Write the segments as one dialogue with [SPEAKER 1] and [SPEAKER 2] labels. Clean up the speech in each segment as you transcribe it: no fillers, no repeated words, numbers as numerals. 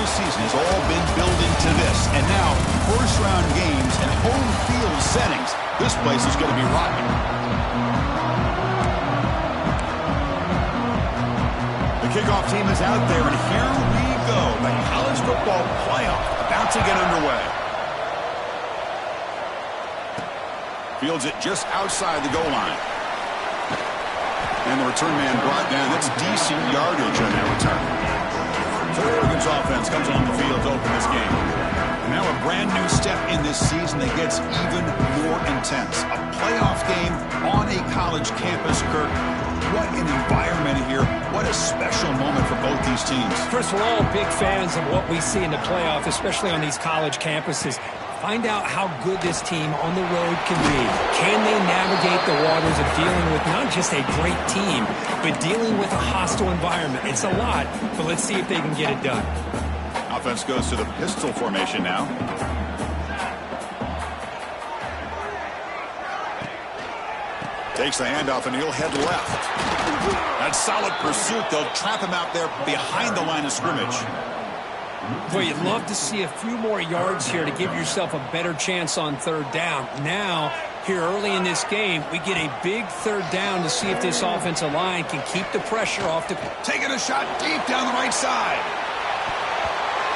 [SPEAKER 1] this season has all been building to this. And now, first-round games and home field settings. This place is going to be rocking. The kickoff team is out there, and here we go. The college football playoff about to get underway. Fields it just outside the goal line. And the return man brought down. That's decent yardage on that return. So Oregon's offense comes on the field to open this game. And now a brand new step in this season that gets even more intense. A playoff game on a college campus, Kirk. What an environment here. What a special moment for both these teams.
[SPEAKER 2] First, we're all big fans of what we see in the playoff, especially on these college campuses. Find out how good this team on the road can be. Can they navigate the waters of dealing with not just a great team, but dealing with a hostile environment? It's a lot, but let's see if they can get it done.
[SPEAKER 1] Offense goes to the pistol formation now. Takes the handoff, and he'll head left. That's solid pursuit. They'll trap him out there behind the line of scrimmage.
[SPEAKER 2] Boy, you'd love to see a few more yards here to give yourself a better chance on third down. Now, here early in this game, we get a big third down to see if this offensive line can keep the pressure off the...
[SPEAKER 1] Taking a shot deep down the right side.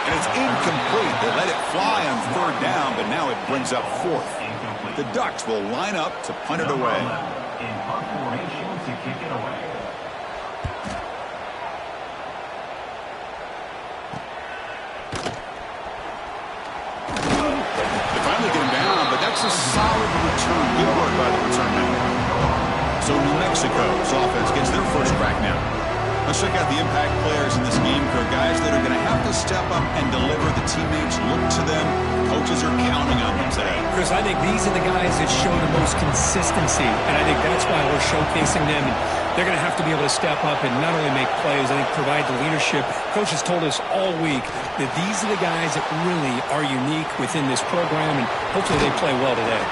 [SPEAKER 1] And it's incomplete. They let it fly on third down, but now it brings up fourth. The Ducks will line up to punt it away.
[SPEAKER 3] In punt formation to kick it away.
[SPEAKER 1] That's a solid return. Good work by the return man. So New Mexico's offense gets their first crack now. Let's check out the impact players in this game, Kirk. Guys that are going to have to step up and deliver. The teammates look to them. Coaches are counting on them today.
[SPEAKER 2] Chris, I think these are the guys that show the most consistency, and I think that's why we're showcasing them. And they're going to have to be able to step up and not only make plays, I think provide the leadership. Coach has told us all week that these are the guys that really are unique within this program, and hopefully they play well today.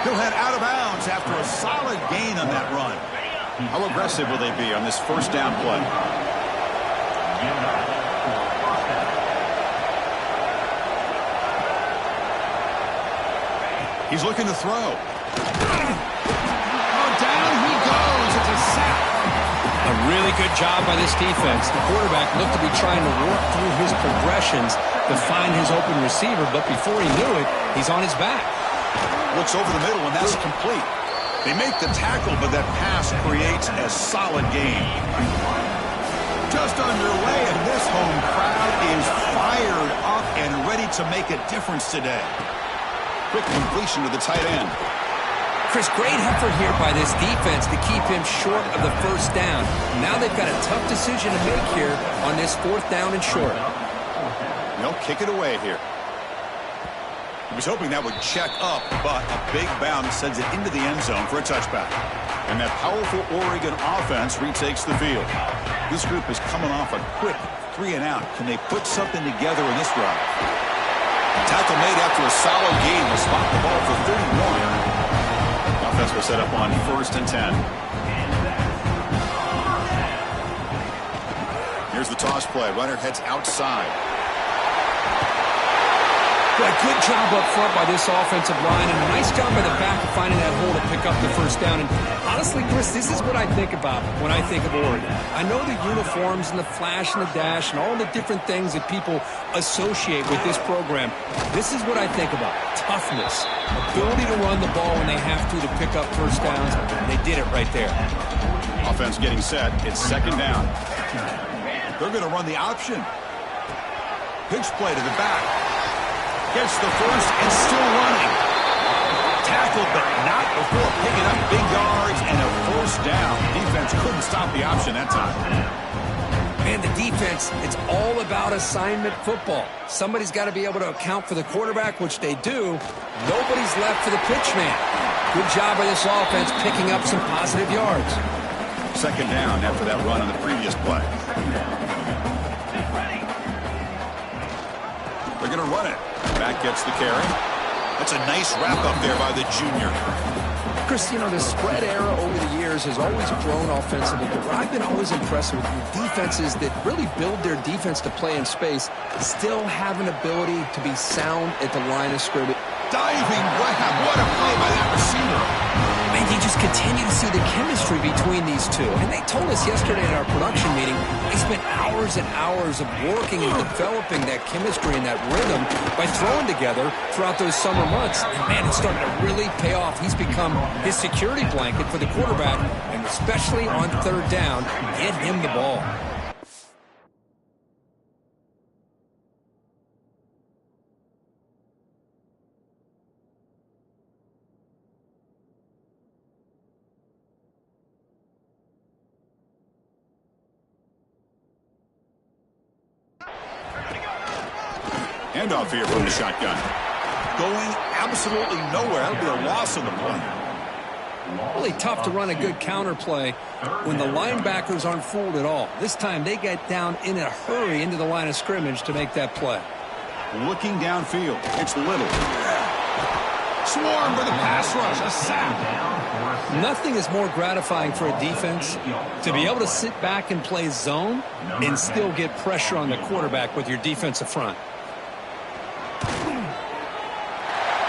[SPEAKER 1] He'll head out of bounds after a solid gain on that run. How aggressive will they be on this first down play? He's looking to throw. Oh, down he goes. It's a sack.
[SPEAKER 2] A really good job by this defense. The quarterback looked to be trying to work through his progressions to find his open receiver, but before he knew it, he's on his back.
[SPEAKER 1] Looks over the middle, and that's complete. They make the tackle, but that pass creates a solid gain. Just underway, and this home crowd is fired up and ready to make a difference today. Quick completion to the tight end.
[SPEAKER 2] Chris, great effort here by this defense to keep him short of the first down. Now they've got a tough decision to make here on this fourth down and short.
[SPEAKER 1] They'll kick it away here. He was hoping that would check up, but a big bounce sends it into the end zone for a touchback. And that powerful Oregon offense retakes the field. This group is coming off a quick 3 and out. Can they put something together in this drive? Tackle made after a solid gain will spot the ball for 31. Offense will set up on 1st and 10. Here's the toss play. Runner heads outside.
[SPEAKER 2] A good job up front by this offensive line, and a nice job by the back of finding that hole to pick up the first down. And honestly, Chris, this is what I think about when I think of Oregon. I know the uniforms and the flash and the dash and all the different things that people associate with this program. This is what I think about. Toughness. Ability to run the ball when they have to pick up first downs. They did it right there.
[SPEAKER 1] Offense getting set. It's 2nd down. They're going to run the option. Pitch play to the back. Gets the first and still running. Tackled, but not before picking up big yards and a first down. Defense couldn't stop the option that time.
[SPEAKER 2] Man, the defense, it's all about assignment football. Somebody's got to be able to account for the quarterback, which they do. Nobody's left for the pitch man. Good job by this offense picking up some positive yards.
[SPEAKER 1] 2nd down after that run on the previous play. They're going to run it. Back gets the carry. That's a nice wrap up there by the junior.
[SPEAKER 2] Chris, you know, the spread era over the years years has always grown offensively, but I've been always impressed with defenses that really build their defense to play in space, still have an ability to be sound at the line of scrimmage.
[SPEAKER 1] Diving grab. What a play by that receiver.
[SPEAKER 2] Man, you just continue to see the chemistry between these two. And they told us yesterday at our production meeting, they spent hours and hours of working and developing that chemistry and that rhythm by throwing together throughout those summer months. And man, it's starting to really pay off. He's become his security blanket for the quarterback, and especially on third down, get him the ball.
[SPEAKER 1] Handoff here from the shotgun. Going absolutely nowhere. That'll be a loss on the play.
[SPEAKER 2] Really tough to run a good counter play when the linebackers aren't fooled at all. This time they get down in a hurry into the line of scrimmage to make that play.
[SPEAKER 1] Looking downfield. It's Little. Swarm for the pass rush. A sack.
[SPEAKER 2] Nothing is more gratifying for a defense to be able to sit back and play zone and still get pressure on the quarterback with your defensive front.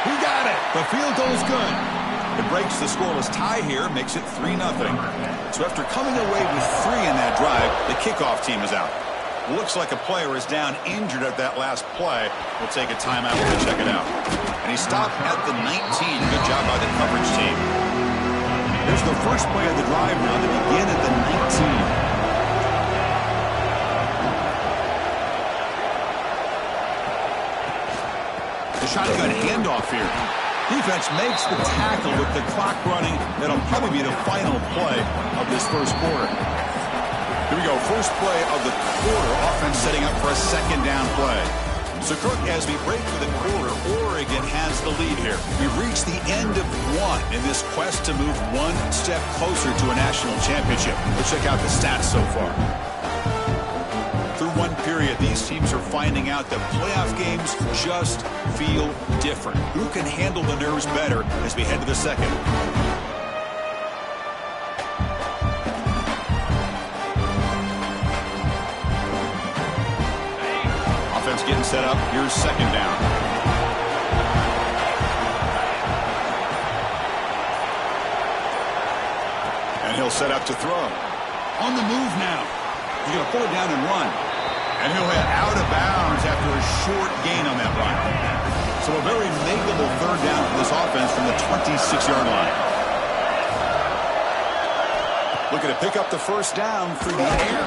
[SPEAKER 1] He got it. The field goal's good. It breaks the scoreless tie here, makes it 3-0. So after coming away with 3 in that drive, the kickoff team is out. Looks like a player is down injured at that last play. We'll take a timeout to check it out. And he stopped at the 19. Good job by the coverage team. Here's the first play of the drive now. They begin at the 19. The shotgun handoff here. Defense makes the tackle with the clock running. That'll probably be the final play of this first quarter. Here we go. First play of the quarter. Offense setting up for a second down play. So, Kirk, as we break for the quarter, Oregon has the lead here. We've reached the end of one in this quest to move one step closer to a national championship. Let's check out the stats so far. Through one period, these teams are finding out that playoff games just feel different. Who can handle the nerves better as we head to the second? Offense getting set up. Here's second down. And he'll set up to throw. On the move now. He's going to pull it down and run. And he'll head out of bounds after a short gain on that run. So a very makeable third down for this offense from the 26-yard line. Looking to pick up the first down through the air.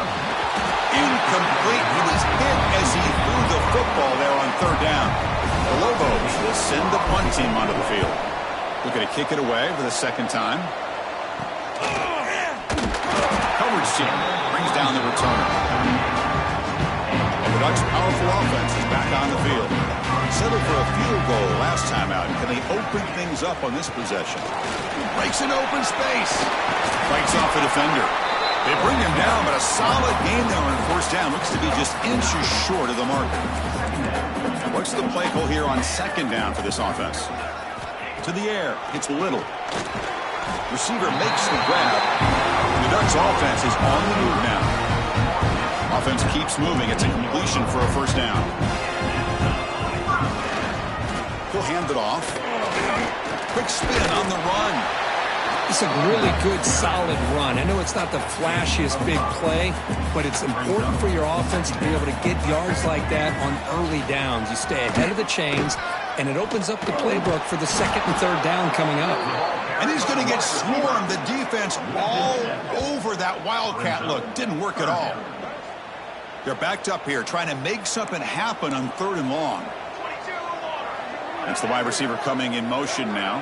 [SPEAKER 1] Incomplete. He was hit as he threw the football there on third down. The Lobos will send the punt team onto the field. Looking to kick it away for the second time. Coverage team brings down the returner. The Ducks' powerful offense is back on the field. Settled for a field goal last time out. Can they open things up on this possession? Breaks an open space. Fights off the defender. They bring him down, but a solid game there on first down. Looks to be just inches short of the marker. What's the play call here on second down for this offense? To the air. It's Little. Receiver makes the grab. The Ducks' offense is on the move now. Offense keeps moving. It's a completion for a first down. He'll hand it off. Quick spin on the run.
[SPEAKER 2] It's a really good, solid run. I know it's not the flashiest big play, but it's important for your offense to be able to get yards like that on early downs. You stay ahead of the chains, and it opens up the playbook for the second and third down coming up.
[SPEAKER 1] And he's going to get swarmed. The defense all over that Wildcat look. Didn't work at all. They're backed up here, trying to make something happen on third and long. That's the wide receiver coming in motion now.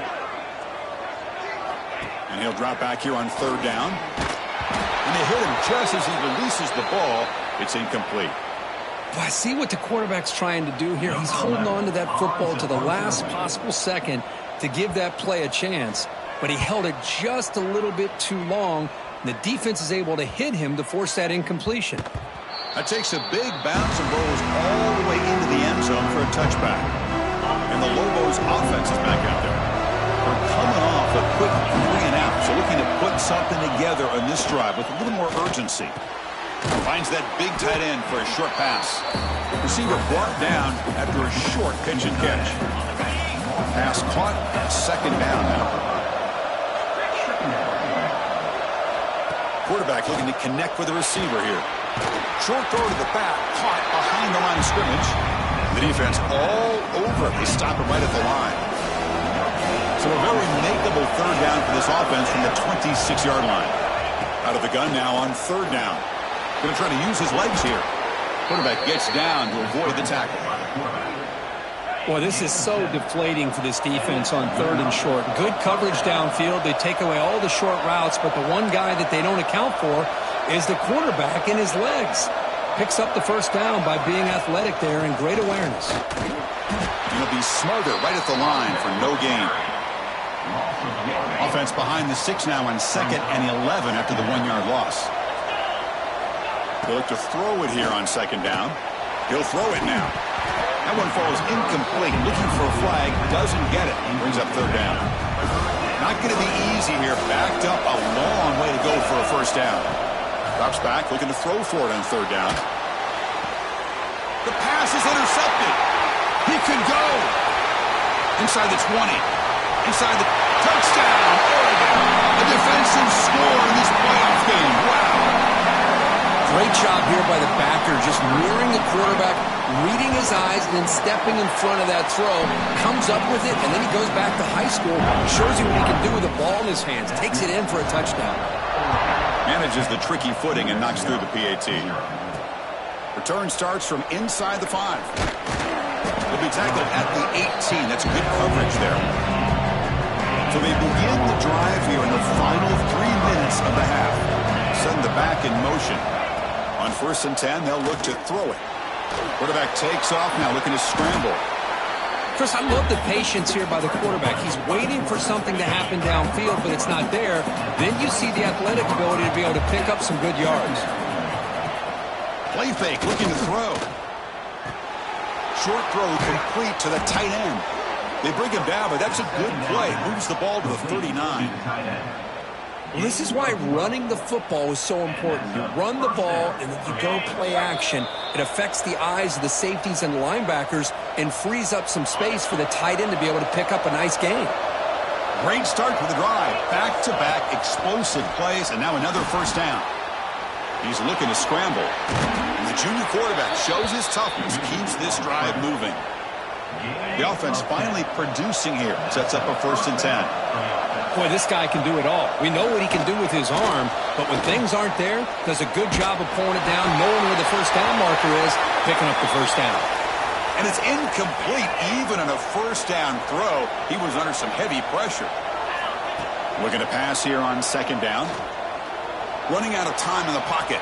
[SPEAKER 1] And he'll drop back here on third down. And they hit him just as he releases the ball. It's incomplete.
[SPEAKER 2] Well, I see what the quarterback's trying to do here. He's holding on to that football to the last possible second to give that play a chance. But he held it just a little bit too long. The defense is able to hit him to force that incompletion.
[SPEAKER 1] That takes a big bounce and rolls all the way into the end zone for a touchback. And the Lobos offense is back out there. They're coming off off a quick 3 and out. So looking to put something together on this drive with a little more urgency. Finds that big tight end for a short pass. Receiver brought down after a short pitch and catch. Pass caught, second down now. Quarterback looking to connect with the receiver here. Short throw to the back, caught behind the line of scrimmage. The defense all over. They stop it right at the line. So a very makeable third down for this offense from the 26-yard line. Out of the gun now on third down. Going to try to use his legs here. Quarterback gets down to avoid the tackle.
[SPEAKER 2] Boy, this is so deflating for this defense on third and short. Good coverage downfield. They take away all the short routes, but the one guy that they don't account for is the quarterback in his legs. Picks up the first down by being athletic there and great awareness.
[SPEAKER 1] He'll be smarter right at the line for no gain. Offense behind the 6 now on 2nd and 11 after the 1-yard loss. They'll look to throw it here on 2nd down. He'll throw it now. That one falls incomplete. Looking for a flag. Doesn't get it. Brings up third down. Not going to be easy here. Backed up a long way to go for a first down. Drops back. Looking to throw for it on third down. The pass is intercepted. He could go. Inside the 20. Inside the touchdown. Oregon. A defensive score in this playoff game. Wow.
[SPEAKER 2] Great job here by the backer, just mirroring the quarterback, reading his eyes, and then stepping in front of that throw. Comes up with it, and then he goes back to high school, shows you what he can do with the ball in his hands, takes it in for a touchdown.
[SPEAKER 1] Manages the tricky footing and knocks through the PAT. Return starts from inside the 5. He'll be tackled at the 18. That's good coverage there. So they begin the drive here in the final 3 minutes of the half. Send the back in motion. On 1st and 10, they'll look to throw it. Quarterback takes off now, looking to scramble.
[SPEAKER 2] Chris, I love the patience here by the quarterback. He's waiting for something to happen downfield, but it's not there. Then you see the athletic ability to be able to pick up some good yards.
[SPEAKER 1] Play fake, looking to throw. Short throw complete to the tight end. They bring him down, but that's a good play. Moves the ball to the 39.
[SPEAKER 2] Well, this is why running the football is so important. You run the ball, and then you go play action. It affects the eyes of the safeties and linebackers and frees up some space for the tight end to be able to pick up a nice gain.
[SPEAKER 1] Great start to the drive. Back-to-back explosive plays, and now another first down. He's looking to scramble. And the junior quarterback shows his toughness, keeps this drive moving. The offense finally producing here. Sets up a 1st and 10.
[SPEAKER 2] Boy, this guy can do it all. We know what he can do with his arm, but when things aren't there, does a good job of pulling it down, knowing where the first down marker is, picking up the first down.
[SPEAKER 1] And it's incomplete even on a first down throw. He was under some heavy pressure. Looking to pass here on 2nd down. Running out of time in the pocket.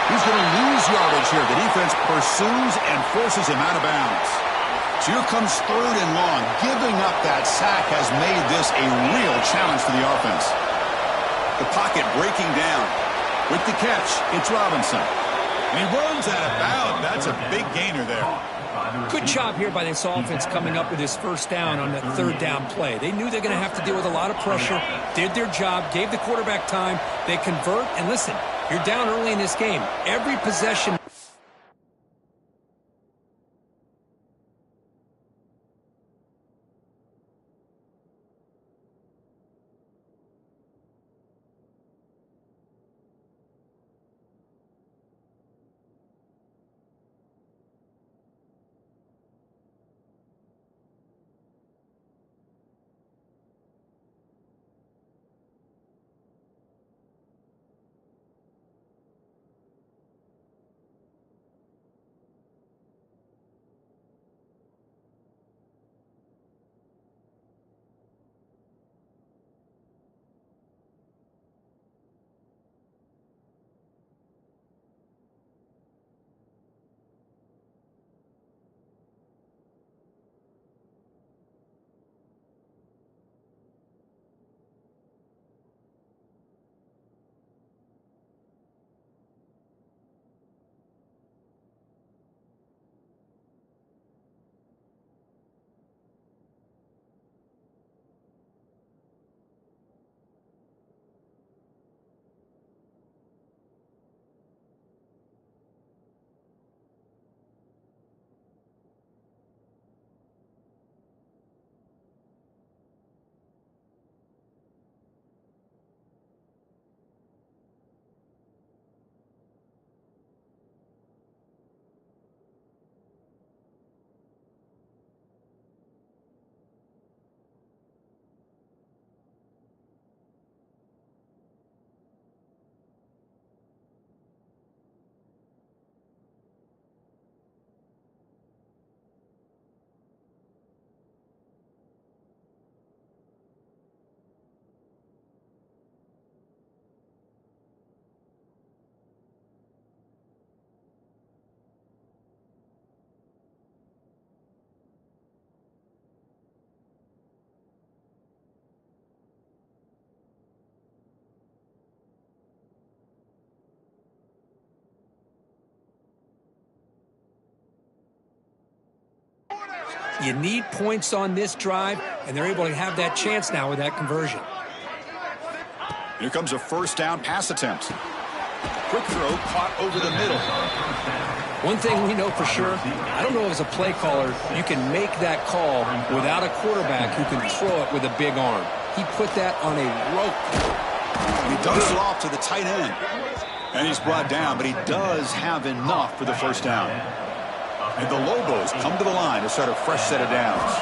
[SPEAKER 1] He's going to lose yardage here. The defense pursues and forces him out of bounds. So here comes 3rd and long. Giving up that sack has made this a real challenge for the offense. The pocket breaking down. With the catch, it's Robinson. And he runs out of bounds. That's a big gainer there.
[SPEAKER 2] Good job here by this offense coming up with his first down on that 3rd down play. They knew they're going to have to deal with a lot of pressure, did their job, gave the quarterback time. They convert, and listen, you're down early in this game. Every possession You need points on this drive, and they're able to have that chance now with that conversion.
[SPEAKER 1] Here comes a first down pass attempt. Quick throw caught over the middle.
[SPEAKER 2] One thing we know for sure, I don't know as a play caller, you can make that call without a quarterback who can throw it with a big arm. He put that on a rope.
[SPEAKER 1] He dumps it off to the tight end. And he's brought down, but he does have enough for the first down. And the Lobos come to the line to start a fresh set of downs.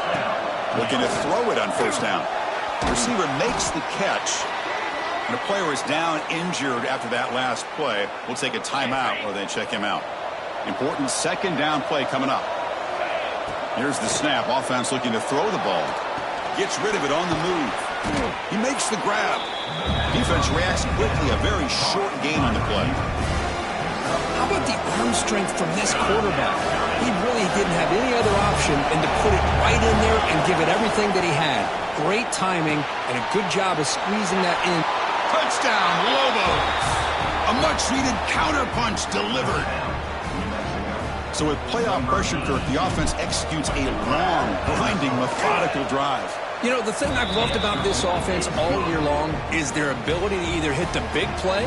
[SPEAKER 1] Looking to throw it on first down. The receiver makes the catch. And the player is down injured after that last play. We'll take a timeout while they check him out. Important second down play coming up. Here's the snap. Offense looking to throw the ball. Gets rid of it on the move. He makes the grab. Defense reacts quickly. A very short gain on the play.
[SPEAKER 2] How about the arm strength from this quarterback? He really didn't have any other option than to put it right in there and give it everything that he had. Great timing and a good job of squeezing that in.
[SPEAKER 1] Touchdown, Lobos! A much-needed counterpunch delivered. So with playoff pressure, Kirk, the offense executes a long, grinding, methodical drive.
[SPEAKER 2] You know, the thing I've loved about this offense all year long is their ability to either hit the big play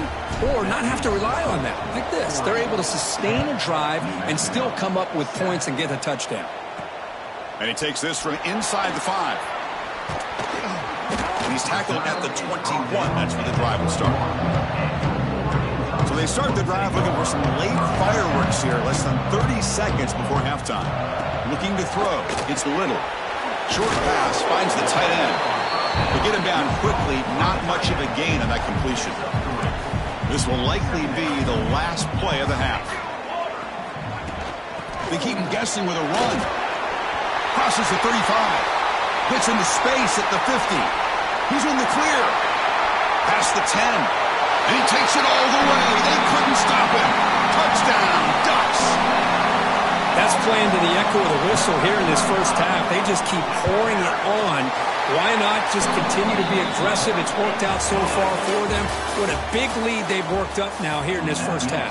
[SPEAKER 2] or not have to rely on that. Like this. They're able to sustain a drive and still come up with points and get a touchdown.
[SPEAKER 1] And he takes this from inside the 5. And he's tackled at the 21. That's where the drive will start. So they start the drive looking for some late fireworks here. Less than 30 seconds before halftime. Looking to throw. It's Little. Short pass finds the tight end. They get him down quickly. Not much of a gain on that completion. This will likely be the last play of the half. They keep him guessing with a run. Crosses the 35. Hits into space at the 50. He's in the clear. Past the 10. And he takes it all the way. They couldn't stop him. Touchdown, Ducks.
[SPEAKER 2] That's playing to the echo of the whistle here in this first half. They just keep pouring it on. Why not just continue to be aggressive? It's worked out so far for them. What a big lead they've worked up now here in this first half.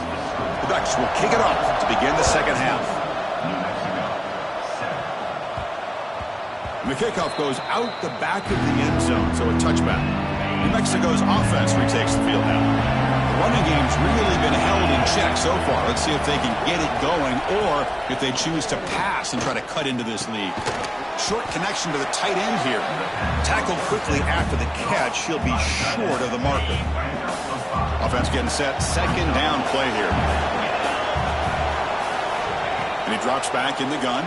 [SPEAKER 1] The Ducks will kick it off to begin the second half. And the kickoff goes out the back of the end zone, so a touchback. New Mexico's offense retakes the field now. The running game's really been held in check so far. Let's see if they can get it going or if they choose to pass and try to cut into this lead. Short connection to the tight end here. Tackled quickly after the catch. He'll be short of the marker. Offense getting set. Second down play here. And he drops back in the gun.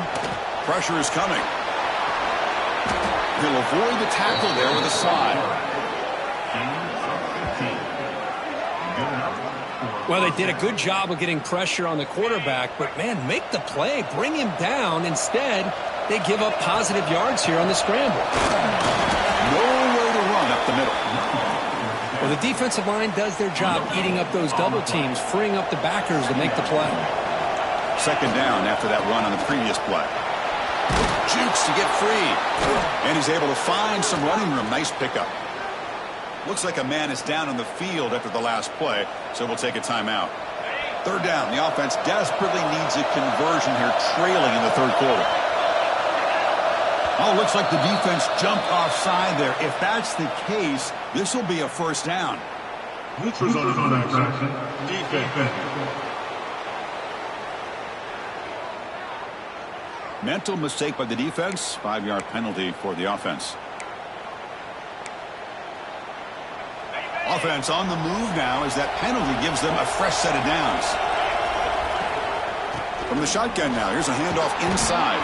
[SPEAKER 1] Pressure is coming. He'll avoid the tackle there with a slide.
[SPEAKER 2] Well, they did a good job of getting pressure on the quarterback, but, man, make the play. Bring him down. Instead, they give up positive yards here on the scramble.
[SPEAKER 1] Nowhere to run up the middle.
[SPEAKER 2] Well, the defensive line does their job eating up those double teams, freeing up the backers to make the play.
[SPEAKER 1] Second down after that run on the previous play. Jukes to get free. And he's able to find some running room. Nice pickup. Looks like a man is down on the field after the last play, so we'll take a timeout. Third down. The offense desperately needs a conversion here, trailing in the third quarter. Oh, looks like the defense jumped offside there. If that's the case, this will be a first down.
[SPEAKER 3] Defense.
[SPEAKER 1] Mental mistake by the defense. 5-yard penalty for the offense. Offense on the move now as that penalty gives them a fresh set of downs. From the shotgun now, here's a handoff inside.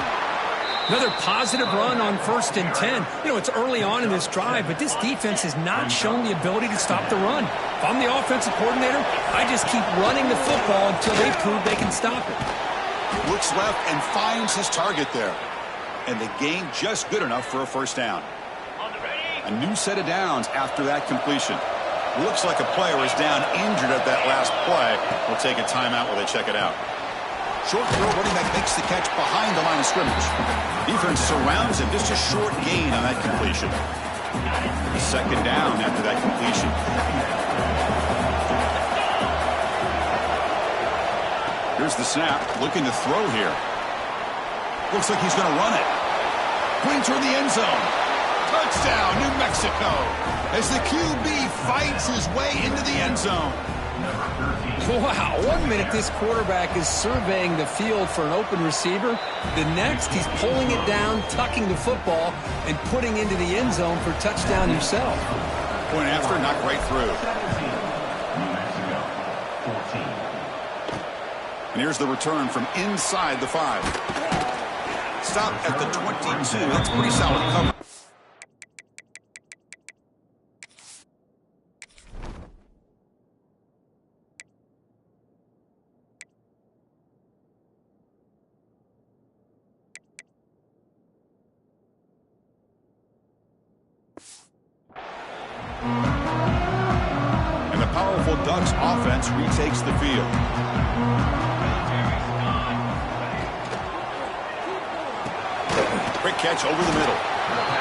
[SPEAKER 2] Another positive run on 1st and 10. You know, it's early on in this drive, but this defense has not shown the ability to stop the run. If I'm the offensive coordinator, I just keep running the football until they prove they can stop it.
[SPEAKER 1] Looks left and finds his target there. And the gain just good enough for a first down. A new set of downs after that completion. Looks like a player is down injured at that last play. We'll take a timeout while they check it out. Short throw, running back makes the catch behind the line of scrimmage. Defense surrounds him. Just a short gain on that completion. Second down after that completion. Here's the snap. Looking to throw here. Looks like he's going to run it. Putting toward the end zone. Touchdown, New Mexico. As the QB fights his way into the end zone.
[SPEAKER 2] Wow, 1 minute this quarterback is surveying the field for an open receiver. The next, he's pulling it down, tucking the football, and putting into the end zone for touchdown himself.
[SPEAKER 1] Point after, knocked right through. And here's the return from inside the 5. Stop at the 22. That's pretty solid cover. And the powerful Ducks offense retakes the field. Quick catch over the middle.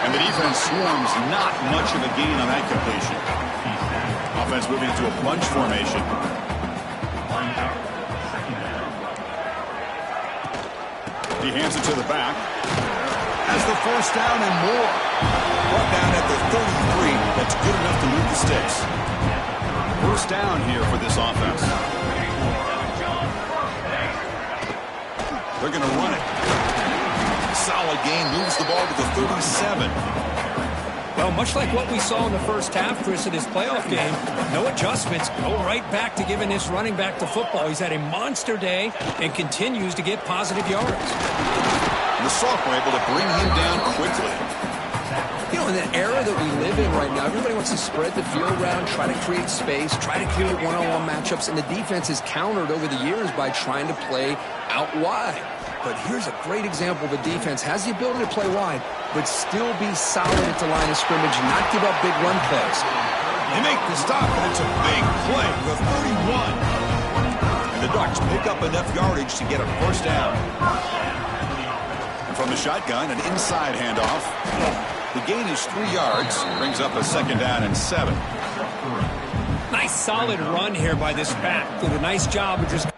[SPEAKER 1] And the defense swarms, not much of a gain on that completion. Offense moving into a bunch formation. He hands it to the back. Has the first down and more. Brought down at the 33. That's good enough to move the sticks. First down here for this offense. They're going to run it. Solid gain, moves the ball to the 37.
[SPEAKER 2] Well, much like what we saw in the first half, Chris, in his playoff game, no adjustments, go right back to giving this running back the football. He's had a monster day and continues to get positive yards.
[SPEAKER 1] And the sophomore able to bring him down quickly.
[SPEAKER 2] You know, in the era that we live in right now, everybody wants to spread the field around, try to create space, try to create one-on-one matchups, and the defense is countered over the years by trying to play out wide. But here's a great example. The defense has the ability to play wide, but still be solid at the line of scrimmage and not give up big run plays.
[SPEAKER 1] They make the stop, and it's a big play. The 31. And the Ducks pick up enough yardage to get a first down. And from the shotgun, an inside handoff. The gain is 3 yards. Brings up a second down and 7.
[SPEAKER 2] Nice solid run here by this back. Did a nice job of just...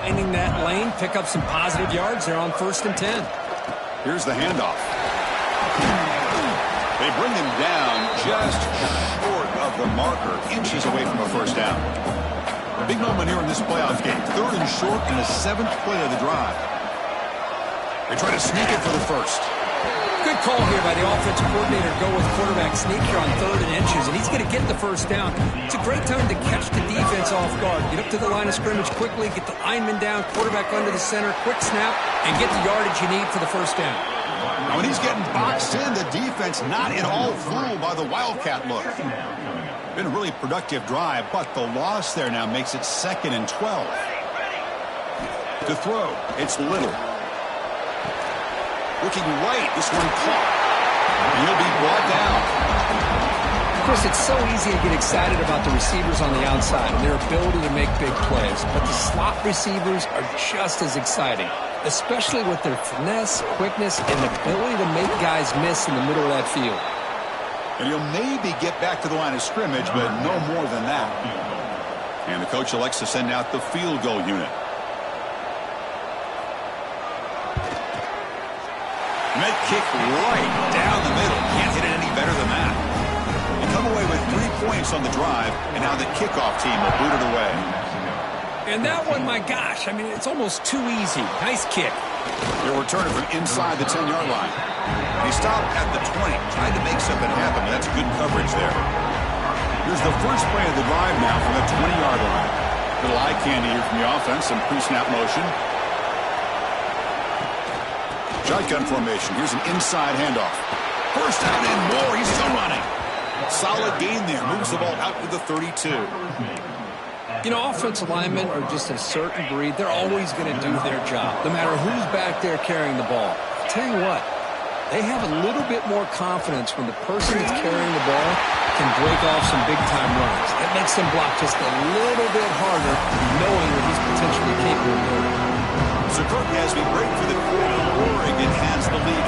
[SPEAKER 2] finding that lane, pick up some positive yards there on 1st and 10.
[SPEAKER 1] Here's the handoff. They bring him down just short of the marker, inches away from a first down. A big moment here in this playoff game. 3rd and short in the 7th play of the drive. They try to sneak it for the first.
[SPEAKER 2] Good call here by the offensive coordinator to go with quarterback sneak here on 3rd and inches, and he's going to get the first down. It's a great time to catch the defense off guard. Get up to the line of scrimmage quickly, get the lineman down, quarterback under the center, quick snap, and get the yardage you need for the first down.
[SPEAKER 1] Now when he's getting boxed in, the defense not at all fooled by the Wildcat look. Been a really productive drive, but the loss there now makes it 2nd and 12. To throw, it's Little. Looking right, this one caught. And he'll be brought down.
[SPEAKER 2] Chris, it's so easy to get excited about the receivers on the outside and their ability to make big plays. But the slot receivers are just as exciting, especially with their finesse, quickness, and ability to make guys miss in the middle of that field.
[SPEAKER 1] And he'll maybe get back to the line of scrimmage, but no more than that. And the coach elects to send out the field goal unit. And that kick right down the middle. Can't hit it any better than that. They come away with 3 points on the drive, and now the kickoff team will boot it away.
[SPEAKER 2] And that one, my gosh, I mean, it's almost too easy. Nice kick.
[SPEAKER 1] They'll return it from inside the 10-yard line. And he stopped at the 20, trying to make something happen. That's good coverage there. Here's the first play of the drive now from the 20-yard line. Little eye candy here from the offense, some pre-snap motion. Shotgun formation. Here's an inside handoff. First down and more. He's still running. Solid gain there. Moves the ball out to the 32.
[SPEAKER 2] You know, offensive linemen are just a certain breed. They're always going to do their job, no matter who's back there carrying the ball. I'll tell you what, they have a little bit more confidence when the person that's carrying the ball can break off some big-time runs. It makes them block just a little bit harder, knowing that he's potentially capable of doing it.
[SPEAKER 1] So Kirk, as we break for the quarter, Oregon has the lead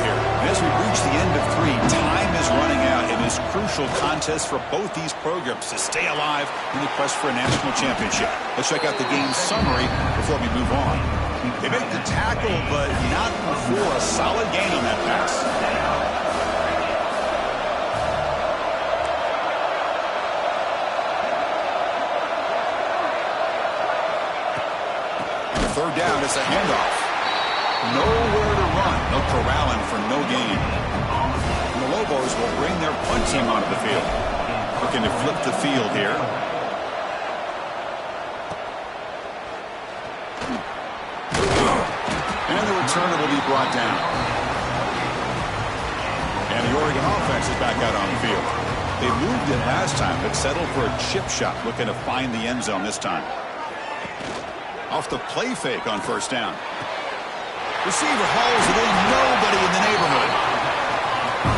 [SPEAKER 1] Time is running out in this crucial contest for both these programs to stay alive in the quest for a national championship. Let's check out the game summary before we move on. They make the tackle, but not before a solid gain on that pass. Third down is a handoff. Nowhere to run. No corralling for no gain. And the Lobos will bring their punt team onto the field. Looking to flip the field here. And the returner will be brought down. And the Oregon offense is back out on the field. They moved it last time, but settled for a chip shot, looking to find the end zone this time. Off the play fake on first down. Receiver hauls it in, nobody in the neighborhood.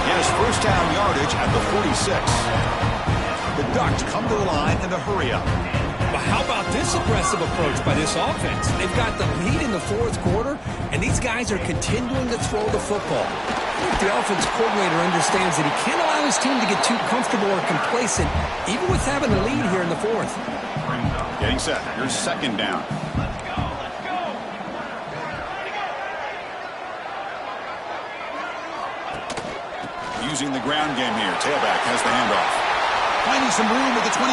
[SPEAKER 1] He has first down yardage at the 46. The Ducks come to the line in the hurry up.
[SPEAKER 2] But how about this aggressive approach by this offense? They've got the lead in the fourth quarter, and these guys are continuing to throw the football. I think the offense coordinator understands that he can't allow his team to get too comfortable or complacent, even with having the lead here in the fourth.
[SPEAKER 1] Getting set. Here's second down. Using the ground game here. Tailback has the handoff. Finding some room at the 25.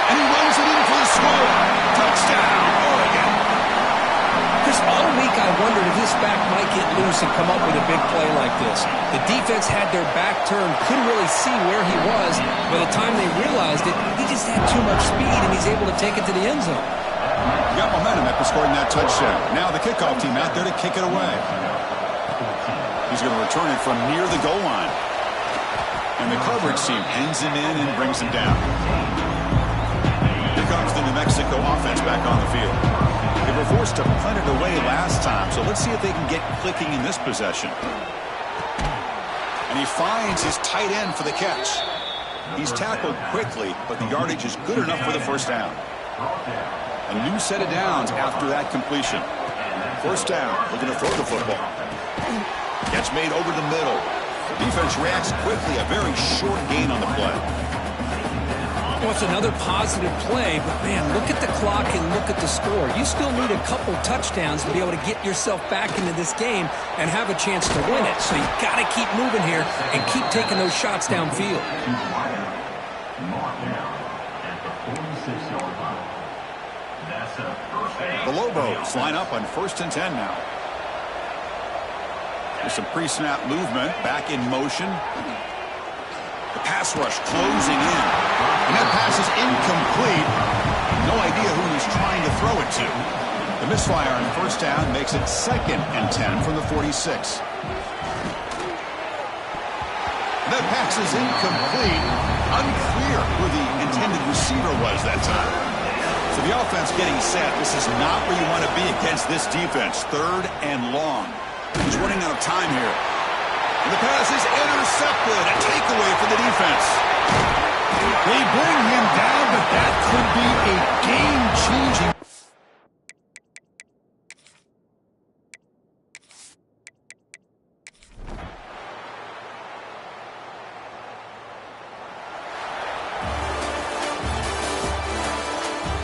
[SPEAKER 1] And he runs it in for the score. Touchdown, Oregon.
[SPEAKER 2] Chris, all week I wondered if this back might get loose and come up with a big play like this. The defense had their back turned, couldn't really see where he was. By the time they realized it, he just had too much speed, and he's able to take it to the end zone.
[SPEAKER 1] He got momentum after scoring that touchdown. Now the kickoff team out there to kick it away. He's going to return it from near the goal line. And the coverage team pins him in and brings him down. Here comes the New Mexico offense back on the field. They were forced to punt it away last time, so let's see if they can get clicking in this possession. And he finds his tight end for the catch. He's tackled quickly, but the yardage is good enough for the first down. A new set of downs after that completion. First down, looking to throw the football. Catch made over the middle. The defense reacts quickly. A very short gain on the play.
[SPEAKER 2] Well, it's another positive play, but man, look at the clock and look at the score. You still need a couple touchdowns to be able to get yourself back into this game and have a chance to win it. So you've got to keep moving here and keep taking those shots downfield.
[SPEAKER 1] The Lobos line up on 1st and 10 now. There's some pre-snap movement, back in motion. The pass rush closing in. And that pass is incomplete. No idea who he's trying to throw it to. The misfire on first down makes it 2nd and 10 from the 46. That pass is incomplete. Unclear who the intended receiver was that time. So the offense getting set. This is not where you want to be against this defense. 3rd and long. He's running out of time here. And the pass is intercepted. A takeaway for the defense.
[SPEAKER 4] They bring him down, but that could be a game-changing